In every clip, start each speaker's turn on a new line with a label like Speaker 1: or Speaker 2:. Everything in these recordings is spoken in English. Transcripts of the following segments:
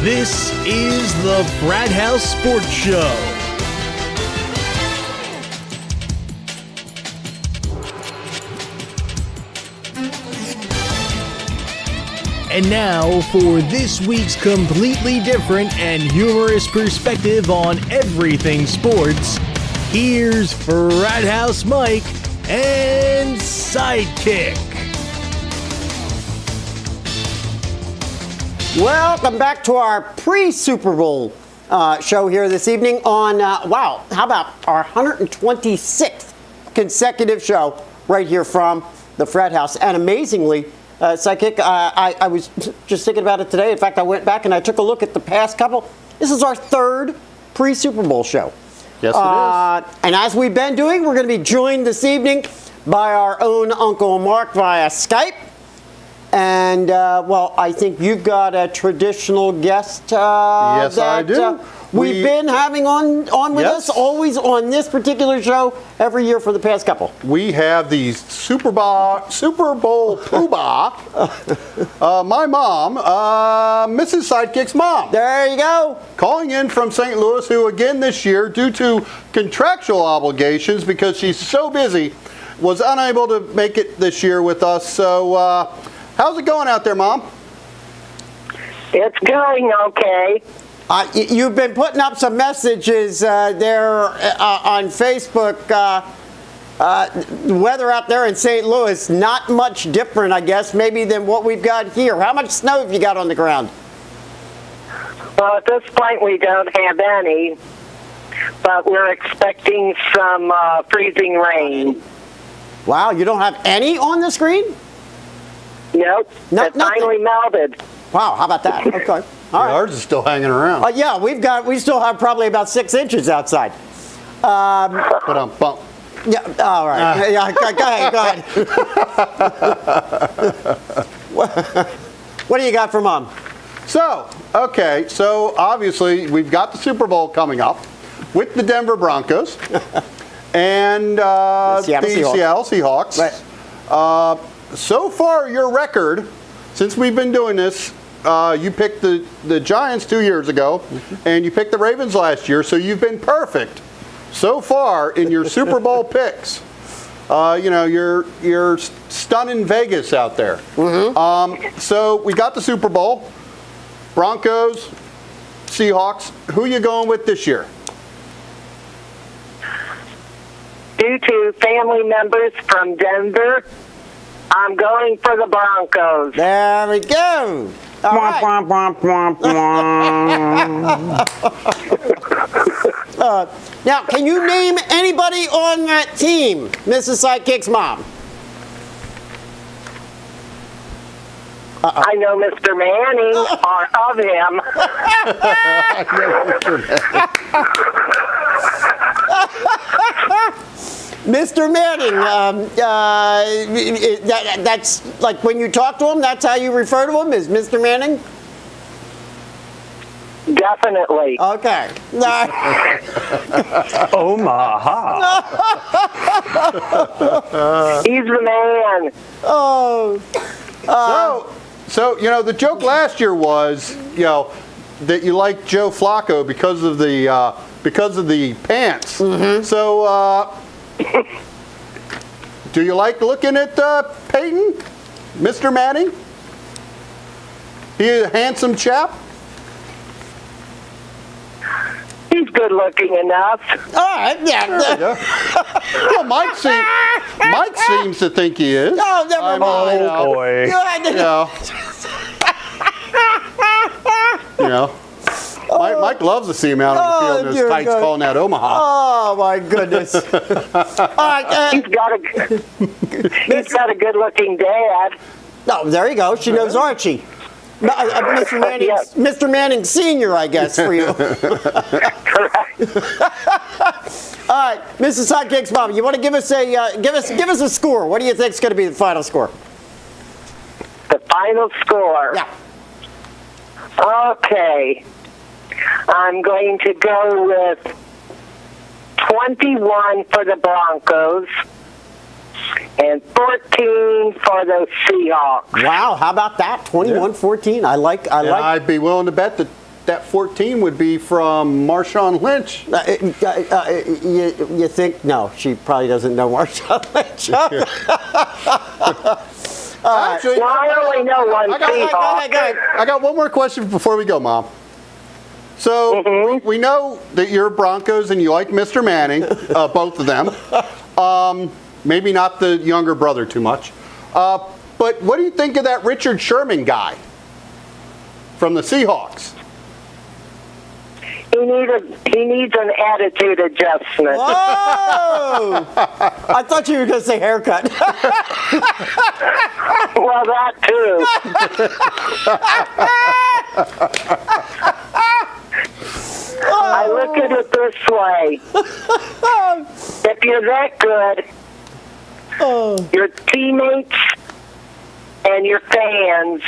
Speaker 1: This is the Frat House Sports Show. And now for this week's completely different and humorous perspective on everything sports, here's Frat House Mike and Sidekick.
Speaker 2: Welcome back to our pre-Super Bowl show here this evening on, wow, how about our 126th consecutive show right here from the Frat House. And amazingly, Sidekick, I was just thinking about it today. In fact, I went back and I took a look at the past couple. This is our third pre-Super Bowl show.
Speaker 3: Yes, it is.
Speaker 2: And as we've been doing, we're going to be joined this evening by our own Uncle Mark via Skype. And, well, I think you've got a traditional guest
Speaker 3: yes,
Speaker 2: that
Speaker 3: I do.
Speaker 2: We've been having on with us, always on this particular show, every year for the past couple.
Speaker 3: We have the Super Bowl poobah, my mom, Mrs. Sidekick's mom.
Speaker 2: There you go.
Speaker 3: Calling in from St. Louis, who again this year, due to contractual obligations, because she's so busy, was unable to make it this year with us. So, how's it going out there, Mom?
Speaker 4: It's going okay.
Speaker 2: You've been putting up some messages there on Facebook. The weather out there in St. Louis, not much different, I guess, maybe than what we've got here. How much snow have you got on the ground?
Speaker 4: Well, at this point, we don't have any, but we're expecting some freezing rain.
Speaker 2: Wow, you don't have any on the screen?
Speaker 4: Nope. It finally melted.
Speaker 2: Wow, how about that? Okay. All right.
Speaker 3: Ours is still hanging around.
Speaker 2: Yeah, we still have probably about 6 inches outside.
Speaker 3: But I'm bumped.
Speaker 2: Yeah, all right. Yeah, go ahead. What do you got for Mom?
Speaker 3: So, okay, so obviously we've got the Super Bowl coming up with the Denver Broncos and the Seattle Seahawks.
Speaker 2: Right.
Speaker 3: So far, your record, since we've been doing this, you picked the Giants 2 years ago, and you picked the Ravens last year, so you've been perfect so far in your Super Bowl picks. You're stunning Vegas out there.
Speaker 2: Mm-hmm.
Speaker 3: So we got the Super Bowl, Broncos, Seahawks. Who are you going with this year?
Speaker 4: Due to family members from Denver, I'm going for the Broncos.
Speaker 2: There we go. All right. Now, can you name anybody on that team, Mrs. Sidekick's mom?
Speaker 4: I know Mr. Manning, or of him.
Speaker 2: Mr. Manning, that's like when you talk to him, that's how you refer to him, is Mr. Manning?
Speaker 4: Definitely.
Speaker 2: Okay.
Speaker 5: Omaha.
Speaker 4: He's the man.
Speaker 2: Oh.
Speaker 3: So the joke last year was, that you liked Joe Flacco because of the pants.
Speaker 2: Mm-hmm.
Speaker 3: So, do you like looking at Peyton, Mr. Manning? He a handsome chap?
Speaker 4: He's good looking enough.
Speaker 2: All right, yeah.
Speaker 3: Well, Mike seems to think he is.
Speaker 2: Oh, never mind.
Speaker 5: Oh, boy.
Speaker 3: Mike loves to see him out on the field in his tights calling out Omaha.
Speaker 2: Oh, my goodness. All right.
Speaker 4: He's got a good looking dad.
Speaker 2: Oh, there you go. She knows Archie. Mr. Manning Sr., I guess, for you.
Speaker 4: Correct.
Speaker 2: All right, Mrs. Sidekick's mom, you want to give us a score? What do you think is going to be the final score?
Speaker 4: The final score?
Speaker 2: Yeah.
Speaker 4: Okay. I'm going to go with 21 for the Broncos and 14 for the Seahawks.
Speaker 2: Wow, how about that? 21-14. I like.
Speaker 3: I'd be willing to bet that that 14 would be from Marshawn Lynch.
Speaker 2: You think? No, she probably doesn't know Marshawn Lynch.
Speaker 3: Actually,
Speaker 4: Well, I only know one Seahawk.
Speaker 3: I got one more question before we go, Mom. So we know that you're Broncos and you like Mr. Manning, both of them. Maybe not the younger brother too much. But what do you think of that Richard Sherman guy from the Seahawks?
Speaker 4: He needs an attitude adjustment.
Speaker 2: Whoa! I thought you were going to say haircut.
Speaker 4: Well, that too. I look at it this way. If you're that good, your teammates and your fans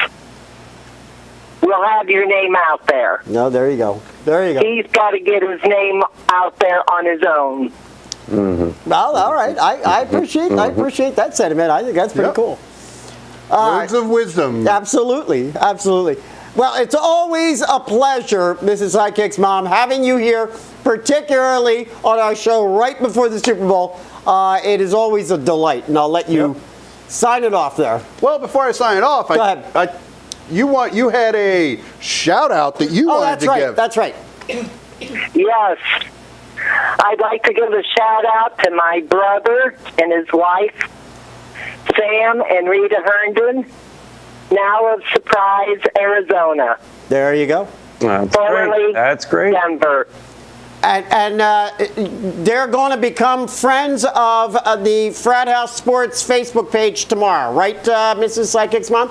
Speaker 4: will have your name out there.
Speaker 2: No, there you go. There you go.
Speaker 4: He's got to get his name out there on his own.
Speaker 2: Well, all right. I appreciate that sentiment. I think that's pretty cool.
Speaker 3: Words of wisdom.
Speaker 2: Absolutely. Absolutely. Well, it's always a pleasure, Mrs. Sidekick's mom, having you here, particularly on our show right before the Super Bowl. It is always a delight, and I'll let you sign it off there.
Speaker 3: Well, before I sign it off,
Speaker 2: Go ahead.
Speaker 3: You had a shout out that you wanted to give.
Speaker 2: That's right.
Speaker 4: Yes. I'd like to give a shout out to my brother and his wife, Sam and Rita Herndon, now of Surprise, Arizona.
Speaker 2: There you go.
Speaker 5: That's
Speaker 4: Formerly
Speaker 5: great. That's great.
Speaker 4: Denver.
Speaker 2: And they're going to become friends of the Frat House Sports Facebook page tomorrow, right, Mrs. Sidekick's mom?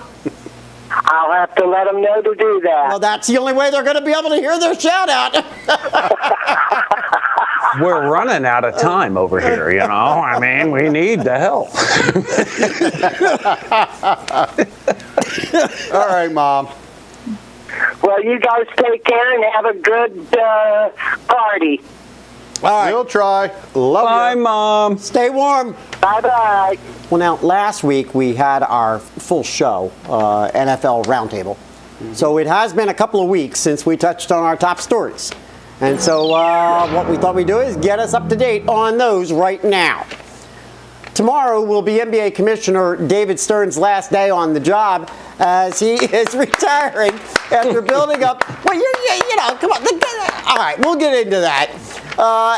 Speaker 4: I'll have to let them know to do that.
Speaker 2: Well, that's the only way they're going to be able to hear their shout out.
Speaker 5: We're running out of time over here, you know. I mean, we need the help.
Speaker 3: All right, Mom.
Speaker 4: Well, you guys take care and have a good party.
Speaker 2: All right.
Speaker 3: We'll try. Love
Speaker 5: Bye,
Speaker 3: you.
Speaker 5: Mom.
Speaker 2: Stay warm.
Speaker 4: Bye-bye.
Speaker 2: Well, now, last week we had our full show, NFL Roundtable. So it has been a couple of weeks since we touched on our top stories. And so what we thought we'd do is get us up to date on those right now. Tomorrow will be NBA Commissioner David Stern's last day on the job as he is retiring after building up. Well, you know, come on. All right, we'll get into that.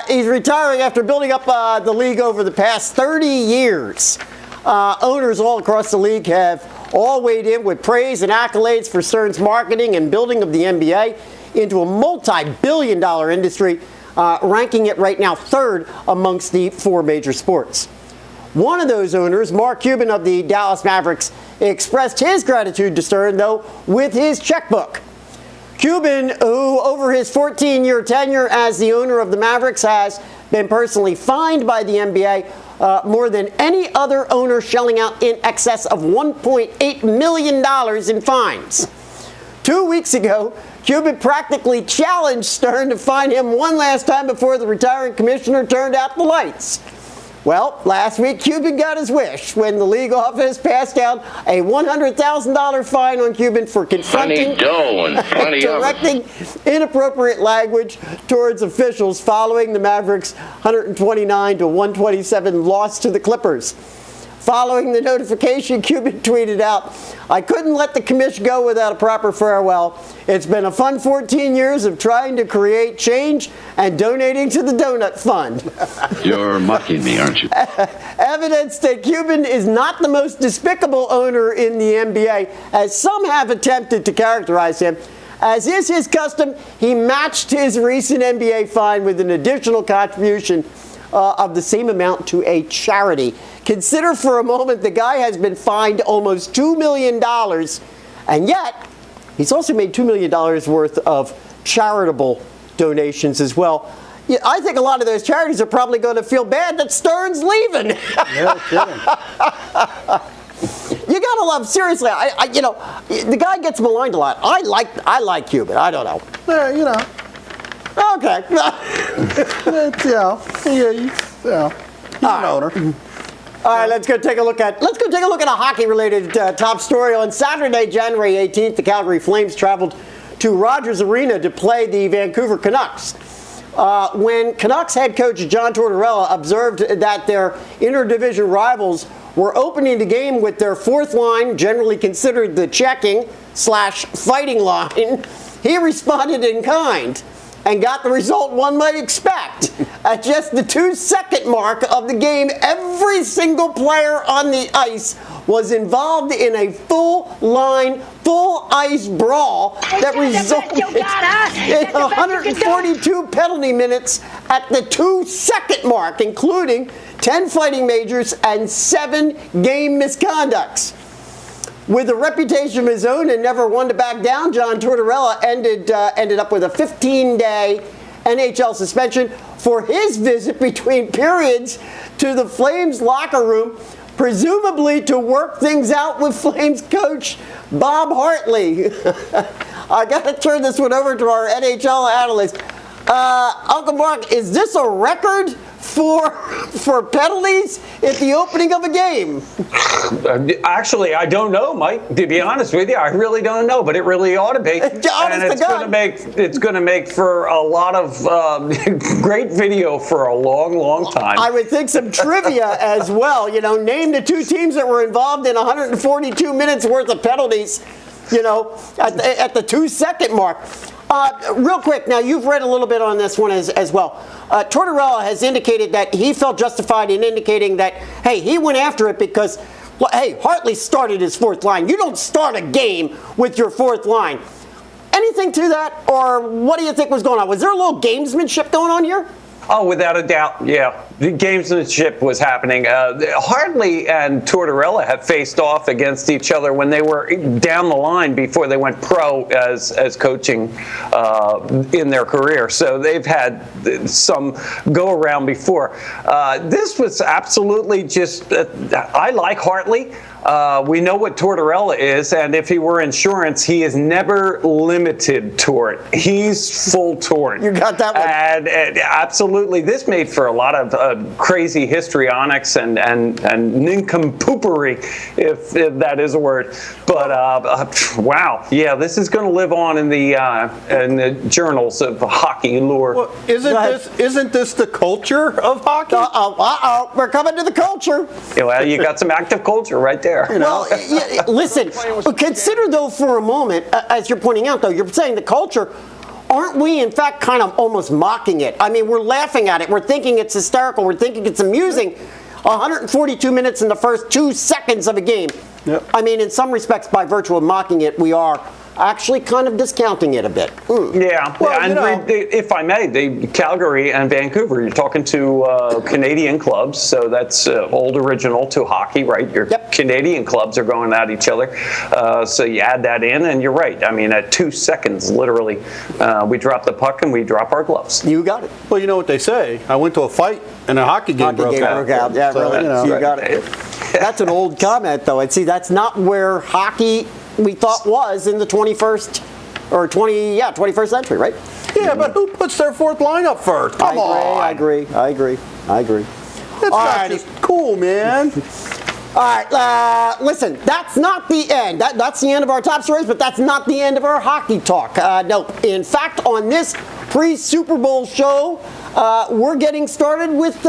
Speaker 2: He's retiring after building up the league over the past 30 years. Owners all across the league have all weighed in with praise and accolades for Stern's marketing and building of the NBA into a multi-billion-dollar industry, ranking it right now third amongst the four major sports. One of those owners, Mark Cuban of the Dallas Mavericks, expressed his gratitude to Stern, though, with his checkbook. Cuban, who over his 14-year tenure as the owner of the Mavericks has been personally fined by the NBA more than any other owner, shelling out in excess of $1.8 million in fines. 2 weeks ago, Cuban practically challenged Stern to fine him one last time before the retiring commissioner turned out the lights. Well, last week, Cuban got his wish when the league office passed down a $100,000 fine on Cuban for confronting and directing inappropriate language towards officials following the Mavericks' 129-127 loss to the Clippers. Following the notification, Cuban tweeted out, "I couldn't let the commission go without a proper farewell. It's been a fun 14 years of trying to create change and donating to the Donut Fund."
Speaker 6: You're mocking me, aren't you?
Speaker 2: Evidence that Cuban is not the most despicable owner in the NBA, as some have attempted to characterize him. As is his custom, he matched his recent NBA fine with an additional contribution of the same amount to a charity. Consider for a moment the guy has been fined almost $2 million, and yet he's also made $2 million worth of charitable donations as well. Yeah, I think a lot of those charities are probably going to feel bad that Stern's leaving.
Speaker 3: Yeah, kidding.
Speaker 2: You gotta love, seriously. You know, the guy gets maligned a lot. I like Cuban. I don't know.
Speaker 3: Yeah, you know.
Speaker 2: Okay.
Speaker 3: It's, he's an owner.
Speaker 2: All right, let's go take a look at a hockey-related top story. On Saturday, January 18th, the Calgary Flames traveled to Rogers Arena to play the Vancouver Canucks. When Canucks head coach John Tortorella observed that their interdivision rivals were opening the game with their fourth line, generally considered the checking/fighting line, he responded in kind and got the result one might expect. At just the 2-second mark of the game, every single player on the ice was involved in a full-line, full-ice brawl that resulted in 142 penalty minutes at the 2-second mark, including 10 fighting majors and 7 game misconducts. With a reputation of his own and never one to back down, John Tortorella ended up with a 15-day NHL suspension for his visit between periods to the Flames locker room, presumably to work things out with Flames coach Bob Hartley. I got to turn this one over to our NHL analyst. Uncle Mark, is this a record for penalties at the opening of a game?
Speaker 5: Actually, I don't know, Mike. To be honest with you, I really don't know, but it really ought to be. And it's going to make for a lot of great video for a long, long time.
Speaker 2: I would think some trivia as well. You know, name the 2 teams that were involved in 142 minutes worth of penalties. You know, at the 2-second mark. Real quick, now you've read a little bit on this one as well. Tortorella has indicated that he felt justified in indicating that, hey, he went after it because, hey, Hartley started his fourth line. You don't start a game with your fourth line. Anything to that, or what do you think was going on? Was there a little gamesmanship going on here?
Speaker 5: Oh, without a doubt, yeah. The gamesmanship was happening. Hartley and Tortorella have faced off against each other when they were down the line before they went pro as coaching in their career. So they've had some go around before. This was absolutely just, I like Hartley. We know what Tortorella is, and if he were insurance, he is never limited tort. He's full tort.
Speaker 2: You got that one.
Speaker 5: And absolutely, this made for a lot of crazy histrionics and nincompoopery, if that is a word. But wow, yeah, this is going to live on in the journals of hockey lore.
Speaker 3: Well, isn't this the culture of hockey?
Speaker 2: We're coming to the culture.
Speaker 5: Yeah, well, you got some active culture right there.
Speaker 2: You know? Well, yeah, listen, consider though for a moment, as you're pointing out though, you're saying the culture, aren't we in fact kind of almost mocking it? I mean, we're laughing at it. We're thinking it's hysterical. We're thinking it's amusing. 142 minutes in the first 2 seconds of a game. Yep. I mean, in some respects, by virtue of mocking it, we are actually kind of discounting it a bit.
Speaker 5: Yeah, well, and if I may, Calgary and Vancouver, you're talking to Canadian clubs, so that's old original to hockey, right? Your Canadian clubs are going at each other, so you add that in, and you're right. I mean, at 2 seconds, literally, we drop the puck and we drop our gloves.
Speaker 2: You got it.
Speaker 3: Well, you know what they say. I went to a fight and a hockey game broke out.
Speaker 2: Yeah,
Speaker 3: so,
Speaker 2: really.
Speaker 3: You know,
Speaker 2: you got it. That's an old comment, though. And see, that's not where hockey we thought was in the 21st or 21st century, right?
Speaker 3: Yeah, but who puts their fourth line up first? Come on.
Speaker 2: I agree.
Speaker 3: That's not just cool, man.
Speaker 2: All right, listen, that's not the end. That's the end of our top stories, but that's not the end of our hockey talk. No, in fact, on this pre-Super Bowl show, we're getting started with...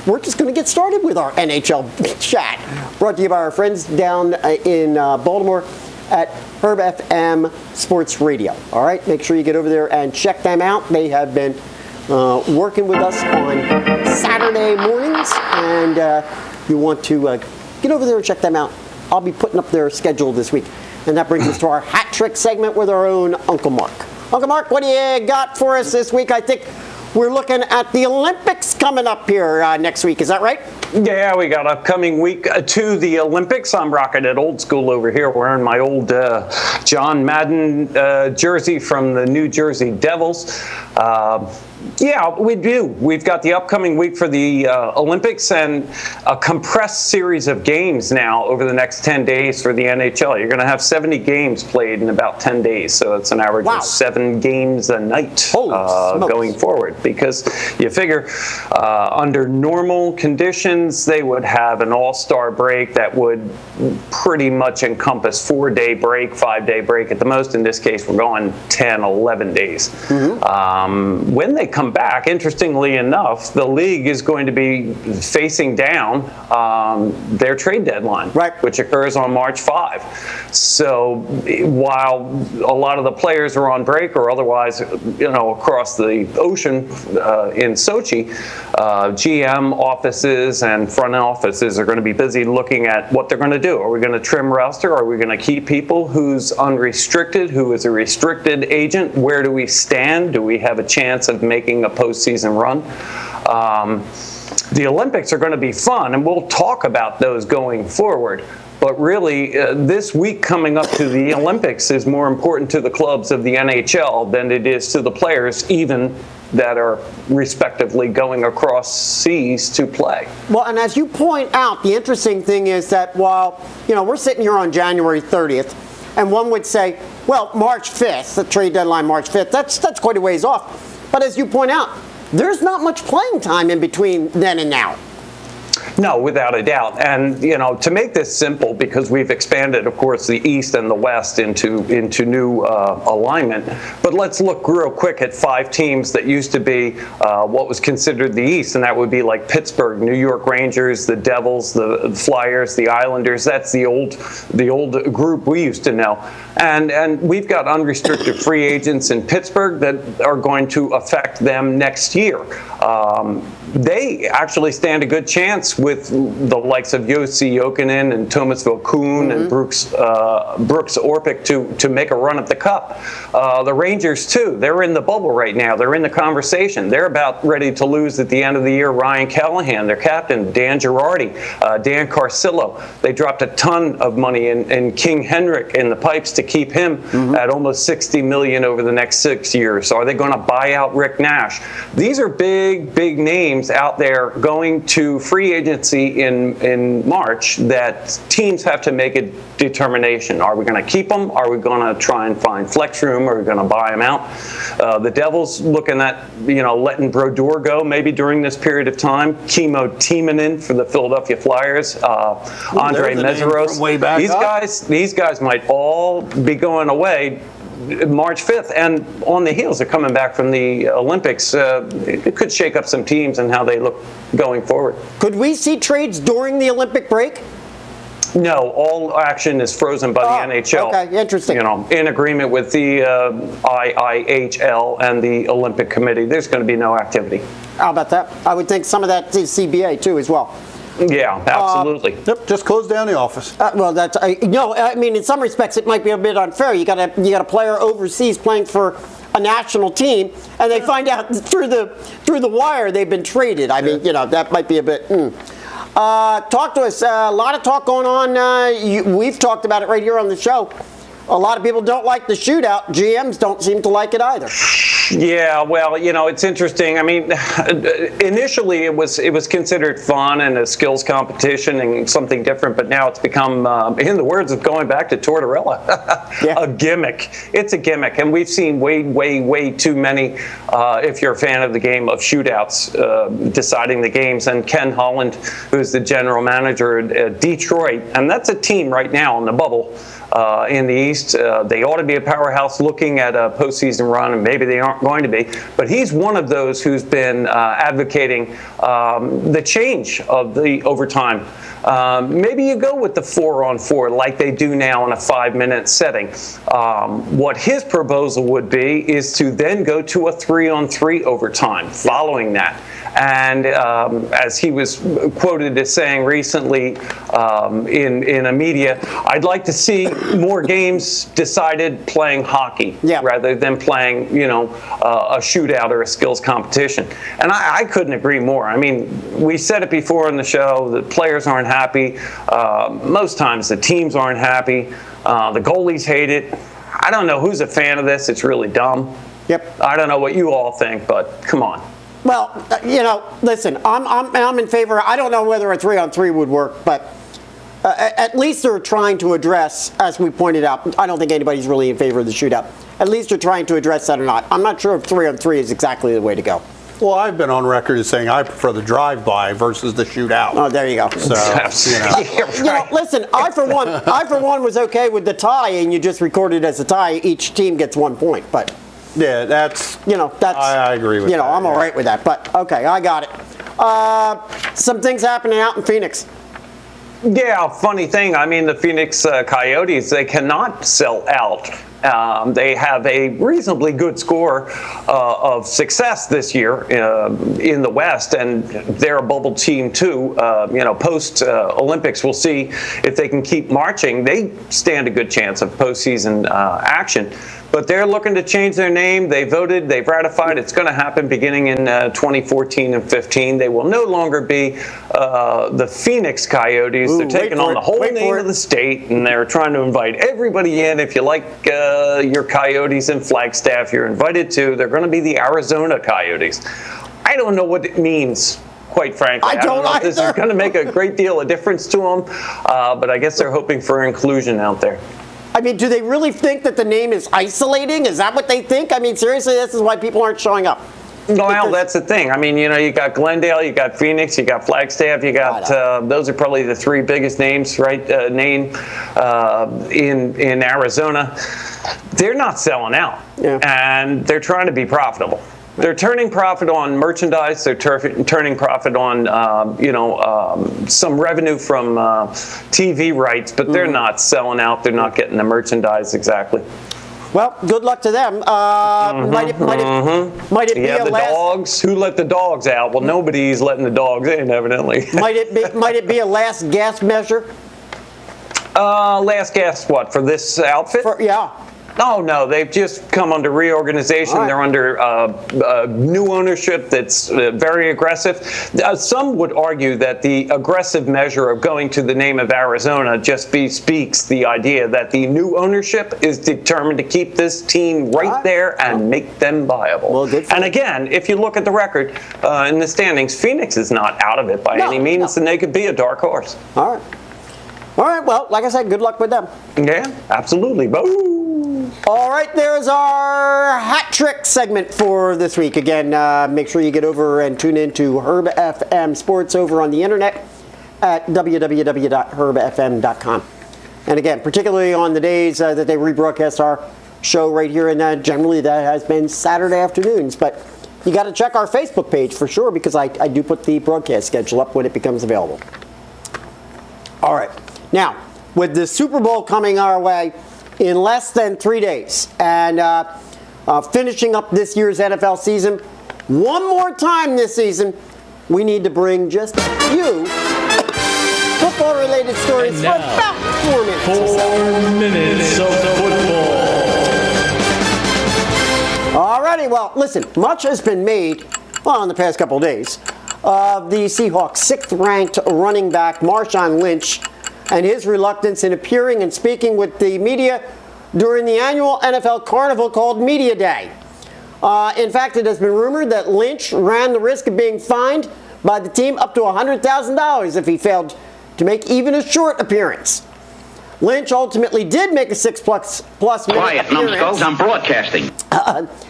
Speaker 2: we're just going to get started with our NHL chat. Brought to you by our friends down in Baltimore at Herb FM Sports Radio. All right, make sure you get over there and check them out. They have been working with us on Saturday mornings, and you want to get over there and check them out. I'll be putting up their schedule this week. And that brings us to our hat trick segment with our own Uncle Mark. Uncle Mark, what do you got for us this week? I think we're looking at the Olympics coming up here next week. Is that right?
Speaker 5: Yeah, we got upcoming week to the Olympics. I'm rocking it old school over here, wearing my old John Madden jersey from the New Jersey Devils. Yeah, we do. We've got the upcoming week for the Olympics and a compressed series of games now over the next 10 days for the NHL. You're going to have 70 games played in about 10 days, so it's an average of 7 games a night going forward. Because you figure under normal conditions, weekends. They would have an all-star break that would pretty much encompass 4-day break, 5-day break at the most. In this case, we're going 10, 11 days. When they come back, interestingly enough, the league is going to be facing down their trade deadline, which occurs on March 5. So while a lot of the players are on break or otherwise, across the ocean in Sochi, GM offices and front offices are going to be busy looking at what they're going to do. Are we going to trim roster? Are we going to keep people? Who's unrestricted? Who is a restricted agent? Where do we stand? Do we have a chance of making a postseason run? The Olympics are going to be fun, and we'll talk about those going forward. But really, this week coming up to the Olympics is more important to the clubs of the NHL than it is to the players, even that are respectively going across seas to play.
Speaker 2: Well, and as you point out, the interesting thing is that while, we're sitting here on January 30th, and one would say, well, March 5th, the trade deadline March 5th, that's quite a ways off. But as you point out, there's not much playing time in between then and now.
Speaker 5: No, without a doubt. And, to make this simple, because we've expanded, of course, the East and the West into new alignment. But let's look real quick at 5 teams that used to be what was considered the East, and that would be like Pittsburgh, New York Rangers, the Devils, the Flyers, the Islanders. That's the old group we used to know. And we've got unrestricted free agents in Pittsburgh that are going to affect them next year. They actually stand a good chance with the likes of Jussi Jokinen and Thomas Vokoun and Brooks Orpik to make a run at the Cup. The Rangers, too, they're in the bubble right now. They're in the conversation. They're about ready to lose at the end of the year Ryan Callahan, their captain, Dan Girardi, Dan Carcillo. They dropped a ton of money in King Henrik in the pipes to keep him at almost $60 million over the next 6 years. So are they going to buy out Rick Nash? These are big names out there going to free agency in March that teams have to make a determination. Are we going to keep them? Are we going to try and find flex room? Are we going to buy them out? The Devils looking at, letting Brodeur go maybe during this period of time. Kimmo Timonen for the Philadelphia Flyers. Andre Messeros. These guys might all be going away March 5th, and on the heels of coming back from the Olympics, it could shake up some teams and how they look going forward. Could we see trades during the Olympic break? No, all action is frozen by the NHL. Okay, interesting. In agreement with the IIHL and the Olympic Committee, there's going to be no activity. How about that? I would think some of that is CBA too as well. Yeah, absolutely.
Speaker 3: Just close down the office.
Speaker 2: Well, that's I mean, in some respects, it might be a bit unfair. You got a player overseas playing for a national team, and they find out through the wire they've been traded. I mean, that might be a bit. Talk to us. A lot of talk going on. We've talked about it right here on the show. A lot of people don't like the shootout. GMs don't seem to like it either. Yeah, well, it's interesting. I mean, initially it was considered fun and a skills competition and something different, but now it's become, in the words of going back to Tortorella, a gimmick. It's a gimmick, and we've seen way too many, if you're a fan of the game, of shootouts deciding the games. And Ken Holland, who's the general manager at Detroit, and that's a team right now on the bubble. In the East, they ought to be a powerhouse looking at a postseason run, and maybe they aren't going to be. But he's one of those who's been advocating the change of the overtime. Maybe you go with the 4-on-4 like they do now in a 5-minute setting. What his proposal would be is to then go to a 3-on-3 overtime following that. And as he was quoted as saying recently in a media, I'd like to see more games decided playing hockey rather than playing, a shootout or a skills competition. And I couldn't agree more. I mean, we said it before on the show, the players aren't happy. Most times the teams aren't happy. The goalies hate it. I don't know who's a fan of this. It's really dumb. Yep. I don't know what you all think, but come on. Well, listen, I'm in favor. I don't know whether a 3-on-3 would work, but at least they're trying to address, as we pointed out, I don't think anybody's really in favor of the shootout. At least they're trying to address that or not. I'm not sure if 3-on-3 is exactly the way to go.
Speaker 3: Well, I've been on record as saying I prefer the drive-by versus the shootout.
Speaker 2: Oh, there you go.
Speaker 3: So,
Speaker 2: listen, I for one was okay with the tie, and you just recorded as a tie. Each team gets 1 point, but
Speaker 3: yeah, that's I agree with that.
Speaker 2: I'm all right with that. But okay, I got it. Some things happening out in Phoenix.
Speaker 5: Yeah, funny thing. I mean, the Phoenix Coyotes, they cannot sell out. They have a reasonably good score of success this year in the West, and they're a bubble team too. Post Olympics, we'll see if they can keep marching. They stand a good chance of postseason action. But they're looking to change their name. They voted. They've ratified. It's going to happen beginning in 2014 and 15. They will no longer be the Phoenix Coyotes. They're taking on the whole name of the state, and they're trying to invite everybody in. If you like your Coyotes in Flagstaff, you're invited to. They're going to be the Arizona Coyotes. I don't know what it means, quite frankly. I don't know if this is going to make a great deal of difference to them, but I guess they're hoping for inclusion out there.
Speaker 2: I mean, do they really think that the name is isolating? Is that what they think? I mean, seriously, this is why people aren't showing up.
Speaker 5: Well, that's the thing. I mean, you got Glendale, you got Phoenix, you got Flagstaff, you got those are probably the three biggest names, right? In Arizona. They're not selling out, and they're trying to be profitable. They're turning profit on merchandise. They're turning profit on, some revenue from TV rights, but they're not selling out. They're not getting the merchandise exactly.
Speaker 2: Well, good luck to them. Might it be a
Speaker 5: the dogs? Who let the dogs out? Well, nobody's letting the dogs in, evidently.
Speaker 2: Might it be a last gasp measure?
Speaker 5: Last gasp what, for this outfit? Oh, no, they've just come under reorganization. Right. They're under new ownership that's very aggressive. Some would argue that the aggressive measure of going to the name of Arizona just bespeaks the idea that the new ownership is determined to keep this team right there and make them viable. Well, and again, if you look at the record in the standings, Phoenix is not out of it by any means, and they could be a dark horse.
Speaker 2: All right. All right, well, like I said, good luck with them.
Speaker 5: Yeah, absolutely. Boo!
Speaker 2: All right, there's our hat trick segment for this week. Again, make sure you get over and tune in to Herb FM Sports over on the internet at www.herbfm.com. And again, particularly on the days that they rebroadcast our show right here, and generally that has been Saturday afternoons. But you got to check our Facebook page for sure, because I do put the broadcast schedule up when it becomes available. All right. Now, with the Super Bowl coming our way in less than 3 days, and finishing up this year's NFL season, one more time this season, we need to bring just a few football-related stories for about 4 minutes.
Speaker 1: 4 minutes of football.
Speaker 2: Alrighty, well, listen, much has been made, in the past couple of days, of the Seahawks' 6th-ranked running back, Marshawn Lynch, and his reluctance in appearing and speaking with the media during the annual NFL Carnival called Media Day. In fact, it has been rumored that Lynch ran the risk of being fined by the team up to $100,000 if he failed to make even a short appearance. Lynch ultimately did make a 6-plus minute appearance.
Speaker 6: Numbskulls, I'm broadcasting.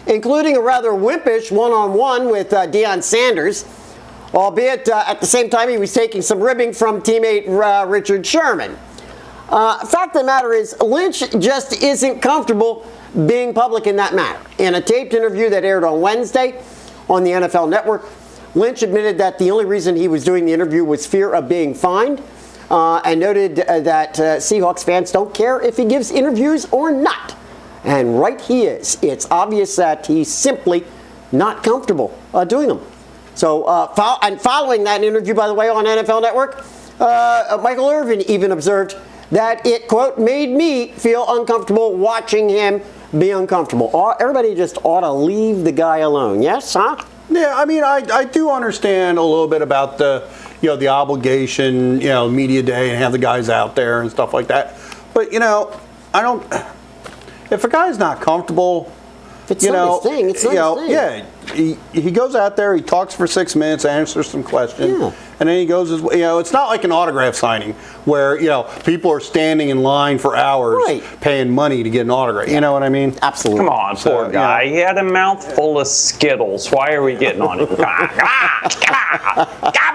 Speaker 2: Including a rather wimpish one-on-one with Deion Sanders. Albeit, at the same time, he was taking some ribbing from teammate Richard Sherman. Fact of the matter is, Lynch just isn't comfortable being public in that manner. In a taped interview that aired on Wednesday on the NFL Network, Lynch admitted that the only reason he was doing the interview was fear of being fined, and noted that Seahawks fans don't care if he gives interviews or not. And right he is. It's obvious that he's simply not comfortable doing them. So, following that interview, by the way, on NFL Network, Michael Irvin even observed that it, quote, made me feel uncomfortable watching him be uncomfortable. Everybody just ought to leave the guy alone. Yes, huh?
Speaker 3: Yeah, I mean, I do understand a little bit about the obligation, media day, and have the guys out there and stuff like that. But, I don't, if a guy's not comfortable,
Speaker 2: it's not his thing. It's not his thing.
Speaker 3: Yeah, he goes out there, he talks for 6 minutes, answers some questions, and then he goes. It's not like an autograph signing where people are standing in line for hours, paying money to get an autograph. You know what I mean?
Speaker 2: Absolutely.
Speaker 5: Come on, poor guy. He had a mouth full of Skittles. Why are we getting on him? Come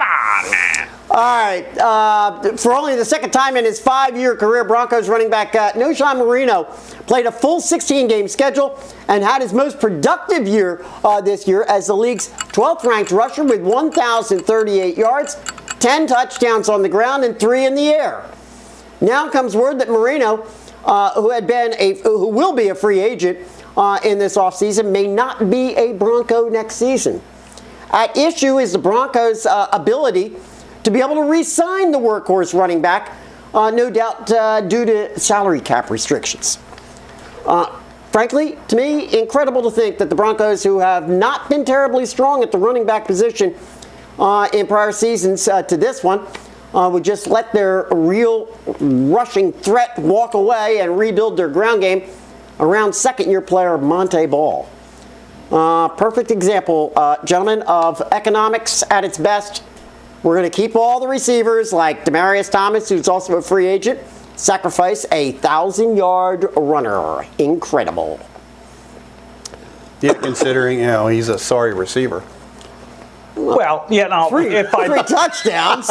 Speaker 5: on, man.
Speaker 2: All right. For only the second time in his 5-year career, Broncos running back Knowshon Moreno played a full 16-game schedule and had his most productive year this year as the league's 12th-ranked rusher with 1,038 yards, 10 touchdowns on the ground, and 3 in the air. Now comes word that Moreno, who will be a free agent in this offseason, may not be a Bronco next season. At issue is the Broncos' ability to be able to re-sign the workhorse running back, no doubt due to salary cap restrictions. Frankly, to me, incredible to think that the Broncos, who have not been terribly strong at the running back position in prior seasons to this one, would just let their real rushing threat walk away and rebuild their ground game around second-year player Montee Ball. Perfect example, gentlemen, of economics at its best. We're going to keep all the receivers like Demaryius Thomas, who's also a free agent, sacrifice a 1,000-yard runner. Incredible.
Speaker 3: Yeah, considering, he's a sorry receiver.
Speaker 5: Well,
Speaker 2: three touchdowns.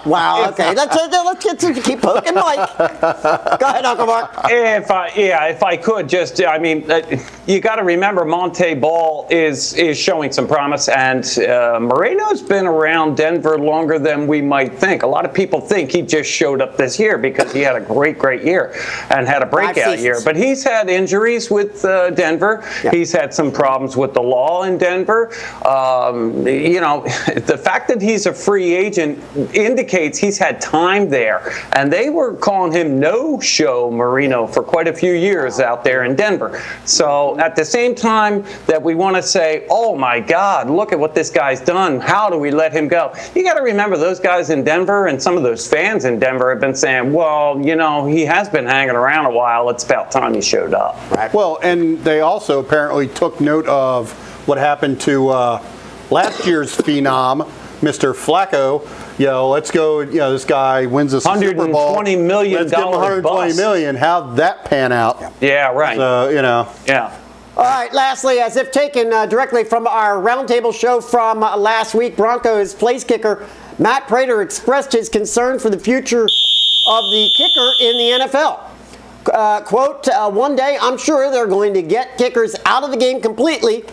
Speaker 2: Wow. Okay, let's get to keep poking Mike. Go ahead, Uncle Mark.
Speaker 5: If I could just, you got to remember Montee Ball is showing some promise, and Moreno's been around Denver longer than we might think. A lot of people think he just showed up this year because he had a great year and had a breakout year. But he's had injuries with Denver. Yeah. He's had some problems with the law in Denver. The fact that he's a free agent indicates he's had time there. And they were calling him no-show Moreno for quite a few years out there in Denver. So at the same time that we want to say, oh my God, look at what this guy's done. How do we let him go? You got to remember those guys in Denver and some of those fans in Denver have been saying, well, he has been hanging around a while. It's about time he showed up.
Speaker 3: Right. Well, and they also apparently took note of what happened to last year's phenom, Mr. Flacco. Let's go. This guy wins the Super Bowl.
Speaker 5: $120 million.
Speaker 3: Let's give him $120 million. How'd that pan out?
Speaker 5: Yeah, right.
Speaker 3: So
Speaker 5: Yeah.
Speaker 2: All right, lastly, as if taken directly from our roundtable show from last week, Broncos place kicker Matt Prater expressed his concern for the future of the kicker in the NFL. Quote, one day I'm sure they're going to get kickers out of the game completely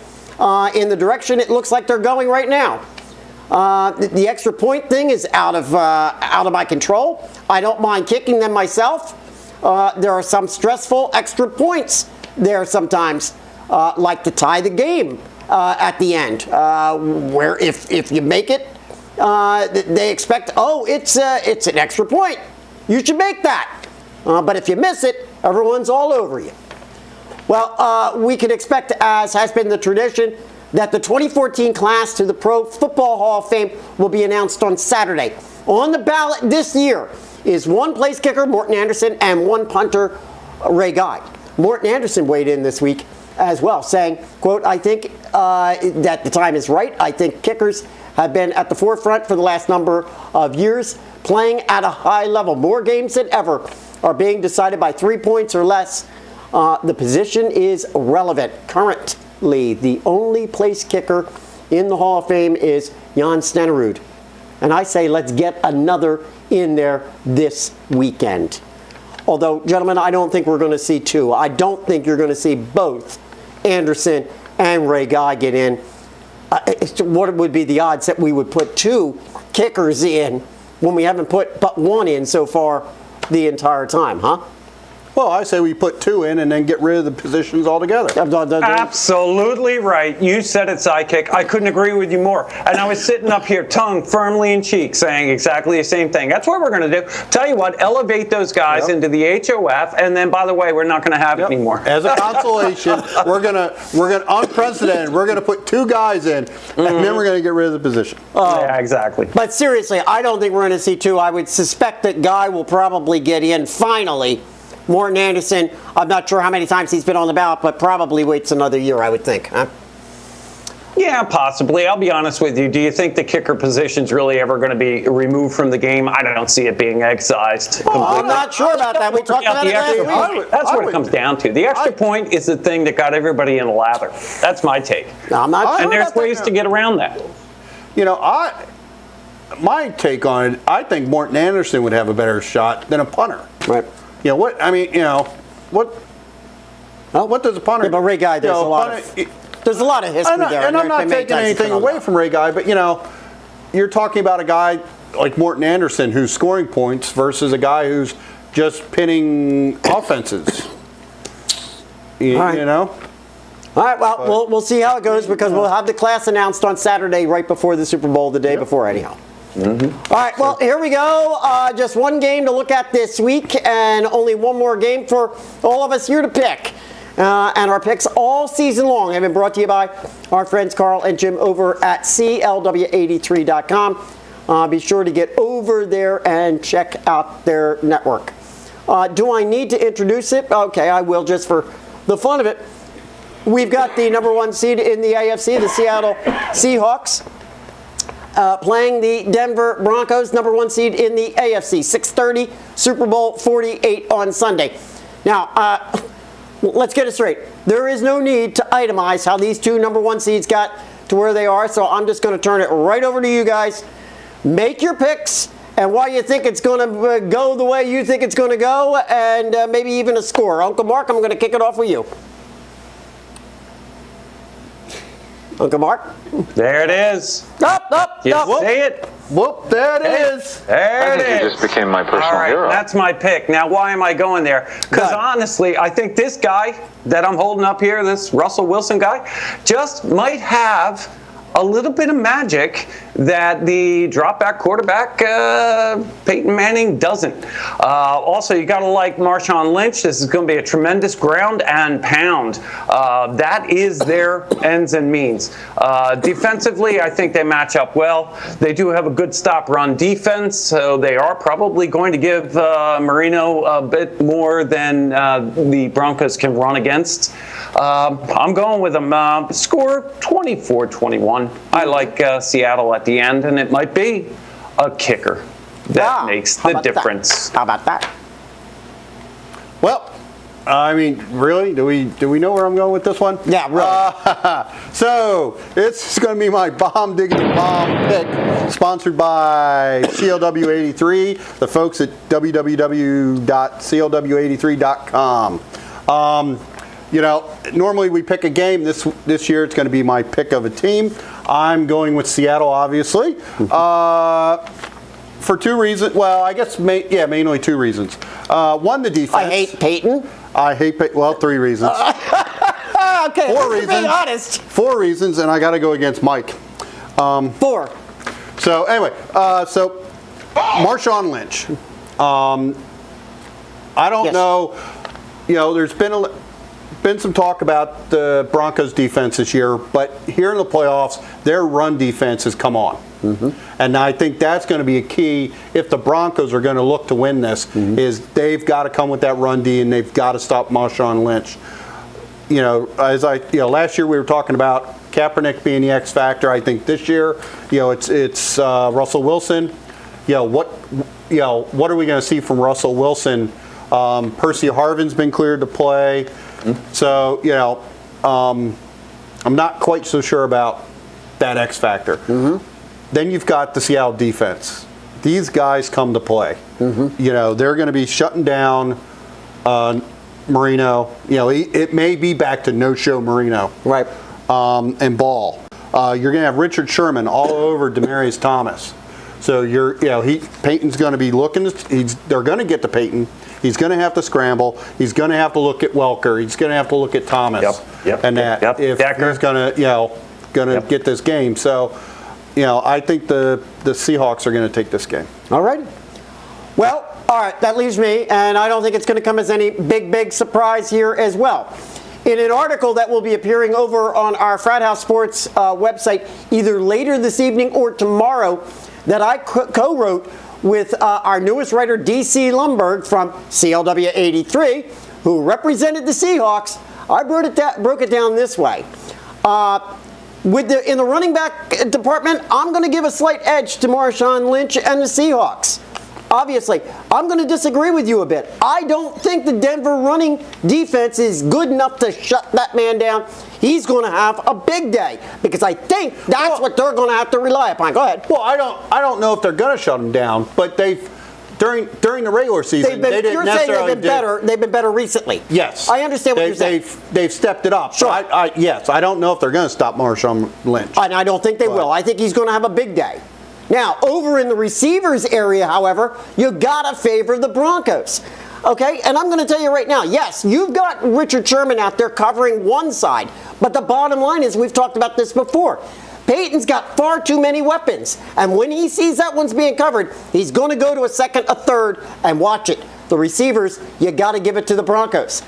Speaker 2: in the direction it looks like they're going right now. The extra point thing is out of my control. I don't mind kicking them myself. There are some stressful extra points there sometimes, like to tie the game at the end, where if you make it, they expect, it's an extra point. You should make that. But if you miss it, everyone's all over you. Well, we can expect, as has been the tradition, that the 2014 class to the Pro Football Hall of Fame will be announced on Saturday. On the ballot this year is one place kicker, Morten Andersen, and one punter, Ray Guy. Morten Andersen weighed in this week as well, saying, quote, I think that the time is right. I think kickers have been at the forefront for the last number of years, playing at a high level. More games than ever are being decided by 3 points or less. The position is relevant. Currently, the only place kicker in the Hall of Fame is Jan Stenerud. And I say let's get another in there this weekend. Although, gentlemen, I don't think we're going to see two. I don't think you're going to see both Anderson and Ray Guy get in. What would be the odds that we would put two kickers in when we haven't put but one in so far the entire time, huh?
Speaker 3: Well, I say we put two in and then get rid of the positions altogether.
Speaker 5: Absolutely right. You said it, Sidekick. I couldn't agree with you more. And I was sitting up here, tongue firmly in cheek, saying exactly the same thing. That's what we're going to do. Tell you what, elevate those guys into the HOF, and then, by the way, we're not going to have it anymore.
Speaker 3: As a consolation, we're gonna unprecedented. We're gonna put two guys in, and then we're gonna get rid of the position.
Speaker 5: Yeah, exactly.
Speaker 2: But seriously, I don't think we're going to see two. I would suspect that Guy will probably get in finally. Morten Andersen, I'm not sure how many times he's been on the ballot, but probably waits another year, I would think. Huh?
Speaker 5: Yeah, possibly. I'll be honest with you. Do you think the kicker position's really ever going to be removed from the game? I don't see it being excised.
Speaker 2: I'm not sure about that. We talked about it last week.
Speaker 5: That's what it comes down to. The extra point is the thing that got everybody in a lather. That's my take.
Speaker 2: No, I'm not sure.
Speaker 5: And there's ways to get around that.
Speaker 3: You know, my take on it, I think Morton Anderson would have a better shot than a punter.
Speaker 2: Right.
Speaker 3: You know what? I mean, you know what? What does a punter?
Speaker 2: Yeah, but Ray Guy, there's a lot of history there.
Speaker 3: And I'm not taking anything away from Ray Guy, but you know, you're talking about a guy like Morton Anderson who's scoring points versus a guy who's just pinning offenses. You know.
Speaker 2: All right, well, we'll see how it goes because we'll have the class announced on Saturday right before the Super Bowl, the day before anyhow. Mm-hmm. All right, well, here we go. Just one game to look at this week and only one more game for all of us here to pick. And our picks all season long have been brought to you by our friends Carl and Jim over at CLW83.com. Be sure to get over there and check out their network. Do I need to introduce it? Okay, I will just for the fun of it. We've got the number one seed in the AFC, the Seattle Seahawks, playing the Denver Broncos, number one seed in the AFC. 6:30, Super Bowl 48 on Sunday. Now, let's get it straight. There is no need to itemize how these two number one seeds got to where they are, so I'm just going to turn it right over to you guys. Make your picks and why you think it's going to go the way you think it's going to go, and maybe even a score. Uncle Mark, I'm going to kick it off with you. Uncle Mark?
Speaker 5: There it is.
Speaker 2: Up.
Speaker 5: You say it?
Speaker 3: Whoop, there it is.
Speaker 5: There it is.
Speaker 6: You just became my personal
Speaker 5: All right,
Speaker 6: hero.
Speaker 5: that's my pick. Now, why am I going there? Because honestly, I think this guy that I'm holding up here, this Russell Wilson guy, just might have a little bit of magic that the drop-back quarterback Peyton Manning doesn't. Also, you got to like Marshawn Lynch. This is going to be a tremendous ground and pound. That is their ends and means. Defensively, I think they match up well. They do have a good stop-run defense, so they are probably going to give Moreno a bit more than the Broncos can run against. I'm going with them. Score 24-21. I like Seattle at the end, and it might be a kicker that makes the difference.
Speaker 2: How about that?
Speaker 3: Well, I mean, really? Do we know where I'm going with this one?
Speaker 2: Yeah, really.
Speaker 3: So it's going to be my bomb diggity bomb pick, sponsored by CLW83, the folks at www.clw83.com. You know, normally we pick a game. This year it's going to be my pick of a team. I'm going with Seattle, obviously, for two reasons. Well, I guess mainly two reasons. One, the defense.
Speaker 2: I hate Peyton.
Speaker 3: Well, three reasons.
Speaker 2: Okay,
Speaker 3: 4 reasons.
Speaker 2: Being honest.
Speaker 3: 4 reasons, and I got to go against Mike.
Speaker 2: 4.
Speaker 3: So anyway, Marshawn Lynch. I don't know. You know, there's been some talk about the Broncos defense this year, but here in the playoffs, their run defense has come on. Mm-hmm. And I think that's going to be a key if the Broncos are going to look to win this, is they've got to come with that run D and they've got to stop Marshawn Lynch. You know, last year we were talking about Kaepernick being the X factor. I think this year, it's Russell Wilson. What are we going to see from Russell Wilson? Percy Harvin's been cleared to play. So, I'm not quite so sure about that X factor. Mm-hmm. Then you've got the Seattle defense. These guys come to play. Mm-hmm. They're going to be shutting down Moreno. It may be back to no-show Moreno.
Speaker 2: Right.
Speaker 3: And Ball. You're going to have Richard Sherman all over Demaryius Thomas. So Peyton's going to be looking. They're going to get to Peyton. He's going to have to scramble. He's going to have to look at Welker. He's going to have to look at Thomas. If
Speaker 5: Decker.
Speaker 3: he's going to get this game. So, I think the Seahawks are going to take this game.
Speaker 2: All right. Well, all right. That leaves me, and I don't think it's going to come as any big surprise here as well. In an article that will be appearing over on our Frat House Sports website either later this evening or tomorrow, that I co-wrote with our newest writer, D.C. Lumberg from CLW 83, who represented the Seahawks. I broke it down this way. in the running back department, I'm going to give a slight edge to Marshawn Lynch and the Seahawks. Obviously, I'm going to disagree with you a bit. I don't think the Denver running defense is good enough to shut that man down. He's going to have a big day because I think that's what they're going to have to rely upon. Go ahead.
Speaker 3: Well, I don't know if they're going to shut him down, but during the regular season, they didn't necessarily.
Speaker 2: They've been better recently.
Speaker 3: Yes,
Speaker 2: I understand what you're saying.
Speaker 3: They've stepped it up.
Speaker 2: Sure.
Speaker 3: Yes, I don't know if they're going to stop Marshawn Lynch.
Speaker 2: And I don't think they will. I think he's going to have a big day. Now, over in the receivers area, however, you got to favor the Broncos. Okay? And I'm going to tell you right now, yes, you've got Richard Sherman out there covering one side. But the bottom line is, we've talked about this before, Peyton's got far too many weapons. And when he sees that one's being covered, he's going to go to a second, a third, and watch it. The receivers, you got to give it to the Broncos.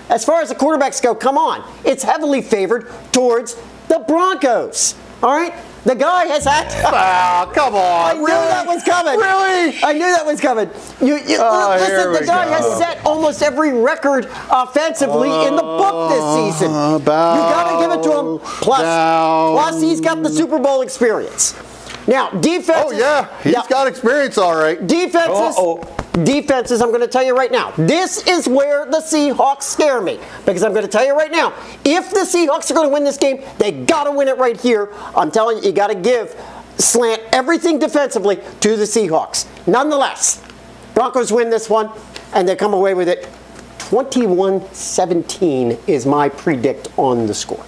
Speaker 2: As far as the quarterbacks go, come on. It's heavily favored towards the Broncos. All right? The guy has had...
Speaker 3: Oh, come on.
Speaker 2: I knew that was coming.
Speaker 3: Really?
Speaker 2: I knew that was coming. Listen, the guy has set almost every record offensively in the book this season. You got to give it to him. Plus, he's got the Super Bowl experience. Now, defenses...
Speaker 3: Oh, yeah. He's got experience, all right.
Speaker 2: Defenses, I'm going to tell you right now, this is where the Seahawks scare me. Because I'm going to tell you right now, if the Seahawks are going to win this game, they got to win it right here. I'm telling you, you got to slant everything defensively to the Seahawks. Nonetheless, Broncos win this one, and they come away with it. 21-17 is my predict on the score.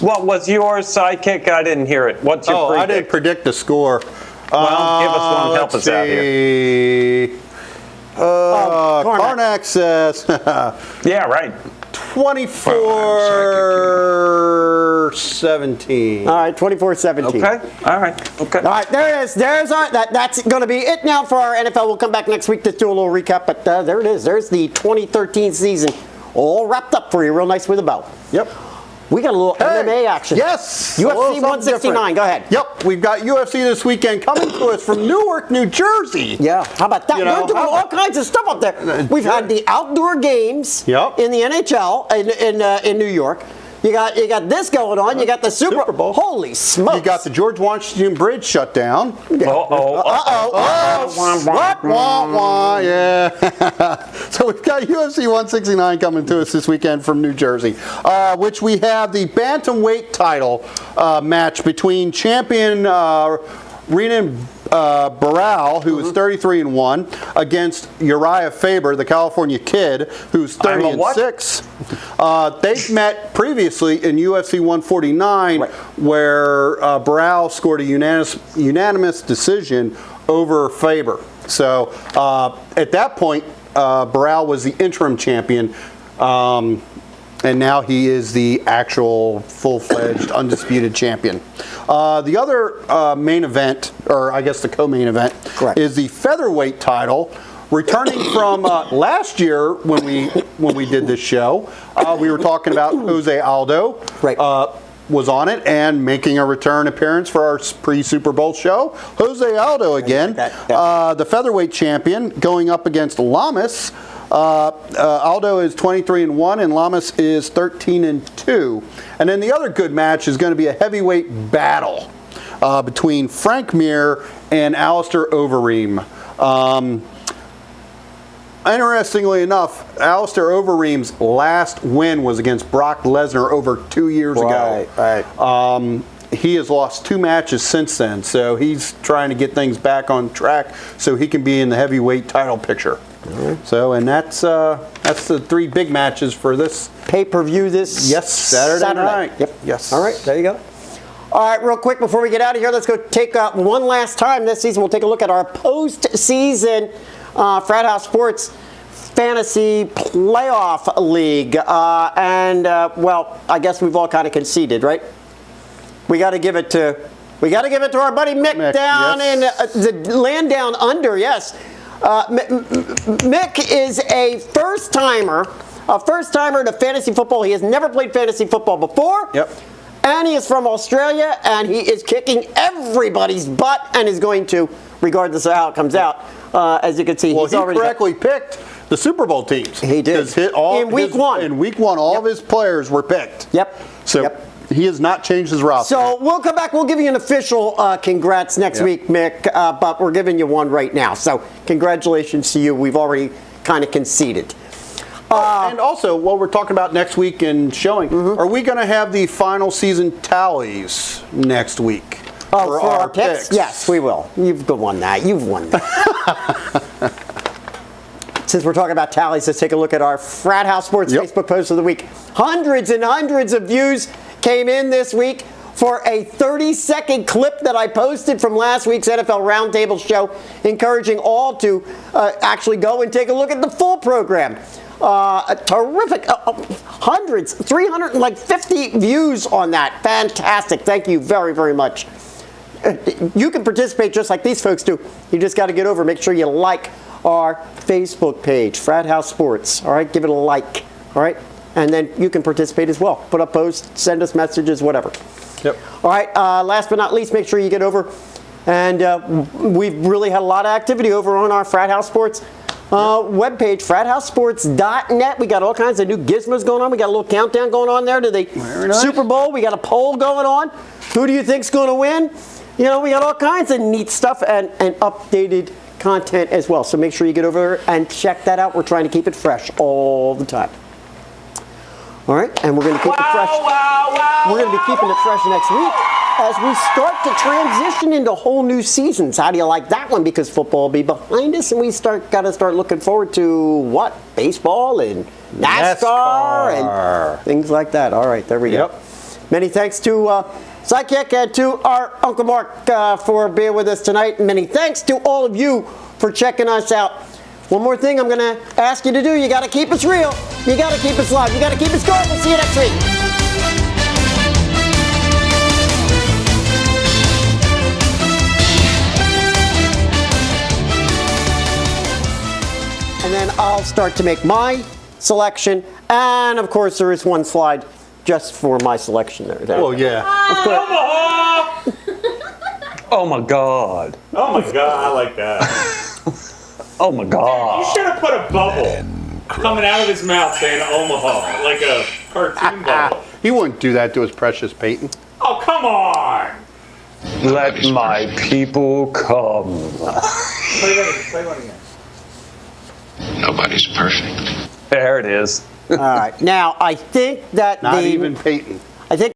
Speaker 5: What was your sidekick? I didn't hear it. What's your predict?
Speaker 3: I didn't predict the score.
Speaker 5: Well, give us one. Help us out here.
Speaker 3: Karnak says.
Speaker 5: Yeah, right.
Speaker 3: 24-17.
Speaker 2: All right, 24-17.
Speaker 5: Okay. All right. Okay.
Speaker 2: All right, there it is. That's going to be it now for our NFL. We'll come back next week to do a little recap, but there it is. There's the 2013 season all wrapped up for you real nice with a bow.
Speaker 3: Yep.
Speaker 2: We got a little MMA action.
Speaker 3: Yes.
Speaker 2: UFC 169. Go ahead.
Speaker 3: Yep. We've got UFC this weekend coming to us from Newark, New Jersey.
Speaker 2: Yeah. How about that? We're doing all kinds of stuff up there. We've had the outdoor games in the NHL in New York. You got this going on. You got the Super Bowl. Holy smokes!
Speaker 3: You got the George Washington Bridge shut down. Yeah. So we've got UFC 169 coming to us this weekend from New Jersey, which we have the bantamweight title match between champion Renan Barral, who is 33-1, against Uriah Faber, the California kid, who's 30-6. They've met previously in UFC 149, where Barral scored a unanimous decision over Faber. So at that point, Barral was the interim champion. And now he is the actual full-fledged undisputed champion. The other main event, or I guess the co-main event, is the featherweight title. Returning from last year when we did this show, we were talking about Jose Aldo. Was on it and making a return appearance for our pre-Super Bowl show. Jose Aldo again, the featherweight champion, going up against Lamas. Aldo is 23-1 and Lamas is 13-2. And then the other good match is going to be a heavyweight battle between Frank Mir and Alistair Overeem. Interestingly enough, Alistair Overeem's last win was against Brock Lesnar over 2 years ago. He has lost 2 matches since then, so he's trying to get things back on track so he can be in the heavyweight title picture. So, and that's the 3 big matches for this
Speaker 2: pay-per-view this Saturday
Speaker 3: night.
Speaker 2: Yep.
Speaker 3: Yes.
Speaker 2: All right, there you go. All right, real quick before we get out of here, let's go take one last time this season. We'll take a look at our postseason Frat House Sports Fantasy Playoff League. Well, I guess we've all kind of conceded, right? We got to give it to our buddy Mick down in the land down under. Yes, Mick is a first timer to fantasy football. He has never played fantasy football before.
Speaker 3: Yep.
Speaker 2: And he is from Australia, and he is kicking everybody's butt, and is going to, regardless of how it comes out. As you can see, he's already
Speaker 3: correctly picked the Super Bowl teams.
Speaker 2: He did.
Speaker 3: In week 1.
Speaker 2: In
Speaker 3: week 1, all of his players were picked.
Speaker 2: Yep.
Speaker 3: So He has not changed his roster.
Speaker 2: So we'll come back. We'll give you an official congrats next week, Mick, but we're giving you one right now. So congratulations to you. We've already kind of conceded.
Speaker 3: And also, what we're talking about next week and showing, are we going to have the final season tallies next week?
Speaker 2: For our picks? Yes, we will. You've won that. You've won that. Since we're talking about tallies, let's take a look at our Frat House Sports Facebook post of the week. Hundreds and hundreds of views came in this week for a 30-second clip that I posted from last week's NFL Roundtable show, encouraging all to actually go and take a look at the full program. Terrific, hundreds, 350 views on that. Fantastic. Thank you very, very much. You can participate just like these folks do. You just got to get over, make sure you like our Facebook page, Frat House Sports. All right, give it a like. All right, and then you can participate as well. Put up posts, send us messages, whatever.
Speaker 3: Yep.
Speaker 2: All right, last but not least, make sure you get over. And we've really had a lot of activity over on our Frat House Sports webpage, frathousesports.net. We got all kinds of new gizmos going on. We got a little countdown going on there to the Super Bowl. We got a poll going on. Who do you think's going to win? You know, we got all kinds of neat stuff and updated content as well. So make sure you get over and check that out. We're trying to keep it fresh all the time. All right, and we're going to keep it fresh. We're going to be keeping it fresh next week as we start to transition into whole new seasons. How do you like that one? Because football will be behind us, and we got to start looking forward to what? Baseball and NASCAR and things like that. All right, there we go. Many thanks to Sidekick and to our Uncle Mark for being with us tonight. Many thanks to all of you for checking us out. One more thing I'm going to ask you to do. You got to keep us real. You got to keep us live. You got to keep us going. We'll see you next week. And then I'll start to make my selection. And, of course, there is one slide just for my selection there.
Speaker 3: Oh, yeah.
Speaker 5: Oh, my God.
Speaker 7: Oh, my God. I like that.
Speaker 5: Oh, my God.
Speaker 7: You should have put a bubble coming out of his mouth saying Omaha, like a cartoon bubble.
Speaker 3: He wouldn't do that to his precious Peyton.
Speaker 7: Oh, come on.
Speaker 5: Let my people come.
Speaker 7: Play one again.
Speaker 6: Nobody's perfect.
Speaker 5: There it is.
Speaker 2: All right. Now, I think that
Speaker 3: Not even Peyton.
Speaker 2: I think